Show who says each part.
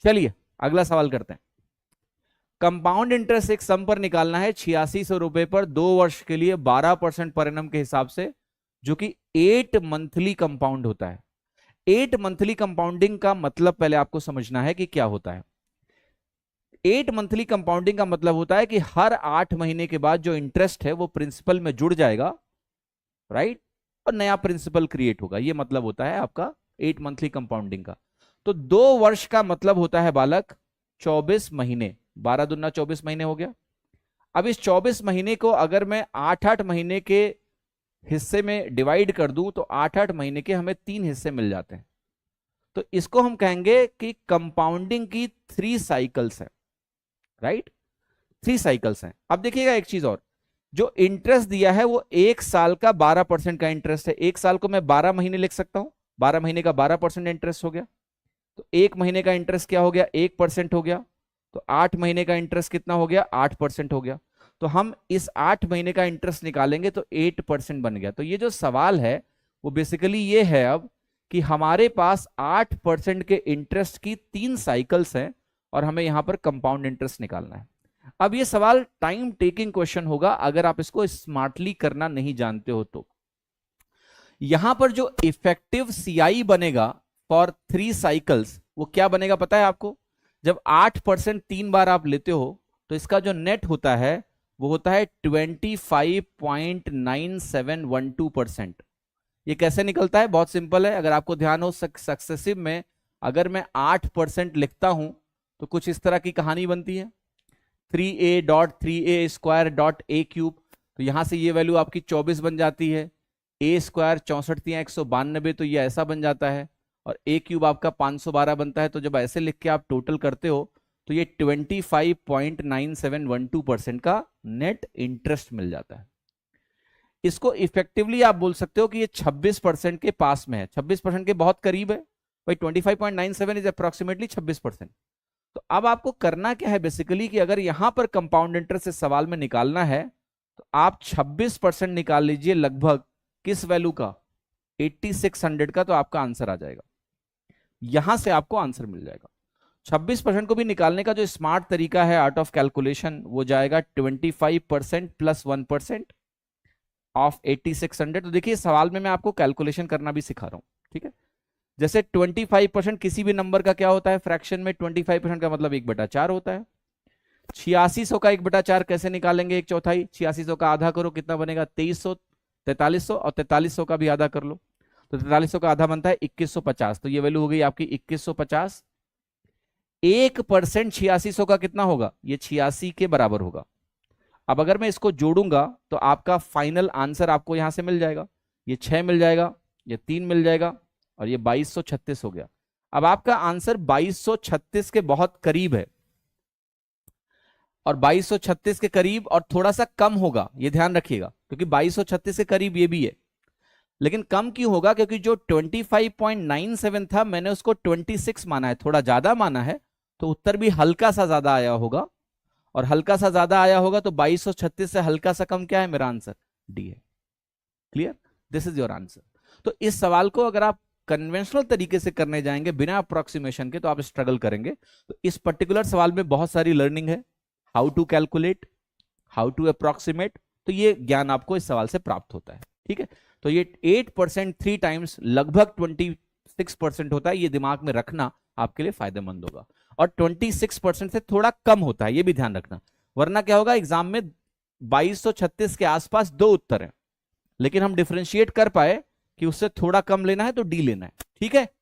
Speaker 1: चलिए अगला सवाल करते हैं। कंपाउंड इंटरेस्ट एक सम पर निकालना है 8600 रुपए पर 2 वर्ष के लिए 12% पर एनम के हिसाब से, जो कि 8 मंथली कंपाउंड होता है। 8 मंथली कंपाउंडिंग का मतलब पहले आपको समझना है कि क्या होता है। 8 मंथली कंपाउंडिंग का मतलब होता है कि हर 8 महीने के बाद जो इंटरेस्ट है वो प्रिंसिपल में जुड़ जाएगा, राइट, और नया प्रिंसिपल क्रिएट होगा। ये मतलब होता है आपका 8 मंथली कंपाउंडिंग का। तो 2 वर्ष का मतलब होता है बालक 24 महीने, 12 दूना 24 महीने हो गया। अब इस 24 महीने को अगर मैं 8-8 महीने के हिस्से में डिवाइड कर दूं तो 8-8 महीने के हमें 3 हिस्से मिल जाते हैं। तो इसको हम कहेंगे कि कंपाउंडिंग की 3 साइकिल्स है, राइट, 3 साइकिल्स हैं। अब देखिएगा एक चीज और, जो इंटरेस्ट दिया है वो 1 साल का 12% का इंटरेस्ट है। 1 साल को मैं 12 महीने लिख सकता हूं, 12 महीने का 12% इंटरेस्ट हो गया। तो 1 महीने का इंटरेस्ट क्या हो गया, 1% हो गया। तो 8 महीने का इंटरेस्ट कितना हो गया, 8% हो गया। तो हम इस 8 महीने का इंटरेस्ट निकालेंगे तो 8% बन गया। तो ये जो सवाल है वो बेसिकली ये है अब कि हमारे पास 8% के इंटरेस्ट की 3 साइकिल्स हैं और हमें यहां पर कंपाउंड इंटरेस्ट निकालना है। अब ये सवाल टाइम टेकिंग क्वेश्चन होगा अगर आप इसको स्मार्टली करना नहीं जानते हो तो। यहां पर जो इफेक्टिव सीआई बनेगा फॉर 3 साइकिल्स वो क्या बनेगा पता है आपको? जब 8% 3 बार आप लेते हो तो इसका जो नेट होता है वो होता है 25.9712%। ये कैसे निकलता है? बहुत सिंपल है। अगर आपको ध्यान हो सक्सेसिव में अगर मैं 8% लिखता हूं तो कुछ इस तरह की कहानी बनती है, 3a.3a² तो यहां से ये वैल्यू आपकी 24 बन जाती है। a² 64 तो ये ऐसा बन जाता है और a³ आपका 512 बनता है। तो जब ऐसे लिख के आप टोटल करते हो तो ये 25.9712% का नेट इंटरेस्ट मिल जाता है। इसको इफेक्टिवली आप बोल सकते हो कि ये 26% के पास में है, 26% के बहुत करीब है भाई। 25.97 इज अप्रोक्सीमेटली 26%। तो अब आपको करना क्या है बेसिकली कि अगर यहां पर कंपाउंड इंटरेस्ट इस सवाल में निकालना है तो आप 26% निकाल लीजिए लगभग किस वैल्यू का, 8600 का, तो आपका आंसर आ जाएगा। यहां से आपको आंसर मिल जाएगा। 26% को भी निकालने का जो स्मार्ट तरीका है आर्ट ऑफ कैलकुलेशन वो जाएगा 25% प्लस 1% ऑफ 8600। तो देखिए सवाल में मैं आपको कैलकुलेशन करना भी सिखा रहा हूं, ठीक है। जैसे 25% किसी भी नंबर का क्या होता है फ्रैक्शन में, 25% का मतलब 1/4 होता है। 8600 का 1/4 कैसे निकालेंगे, 1/4। 8600 का आधा करो कितना बनेगा, 2300, 4300, और 4300 का भी आधा कर लो तो 4300 का आधा बनता है 2150। तो ये वैल्यू हो गई आपकी 2150। 1% 8600 का कितना होगा, ये 86 के बराबर होगा। अब अगर मैं इसको जोड़ूंगा तो आपका फाइनल आंसर आपको यहां से मिल जाएगा, ये 6 मिल जाएगा, ये 3 मिल जाएगा और ये 2236 हो गया। अब आपका आंसर 2236 के बहुत करीब है और 2236 के करीब और थोड़ा सा कम होगा, ये ध्यान रखिएगा, क्योंकि 2236 के करीब ये भी है। लेकिन कम क्यों होगा, क्योंकि जो 25.97 था मैंने उसको 26 माना है, थोड़ा ज्यादा माना है, तो उत्तर भी हल्का सा ज्यादा आया होगा। और हल्का सा ज्यादा आया होगा तो 2236 से हल्का सा कम क्या है, मेरा आंसर डी है। Clear, this is your answer. तो इस सवाल को अगर आप कन्वेंशनल तरीके से करने जाएंगे बिना अप्रोक्सीमेशन के तो आप स्ट्रगल करेंगे। तो इस पर्टिकुलर सवाल में बहुत सारी लर्निंग है, how to calculate, how to approximate, तो ये ज्ञान आपको इस सवाल से प्राप्त होता है, ठीक है। तो ये 8% 3 टाइम्स लगभग 26% होता है, ये दिमाग में रखना आपके लिए फायदेमंद होगा। और 26% से थोड़ा कम होता है, ये भी ध्यान रखना, वरना क्या होगा एग्जाम में 2236 के आसपास 2 उत्तर हैं, लेकिन हम डिफरेंशिएट कर पाए कि उससे थोड़ा कम लेना है तो डी लेना है, ठीक है।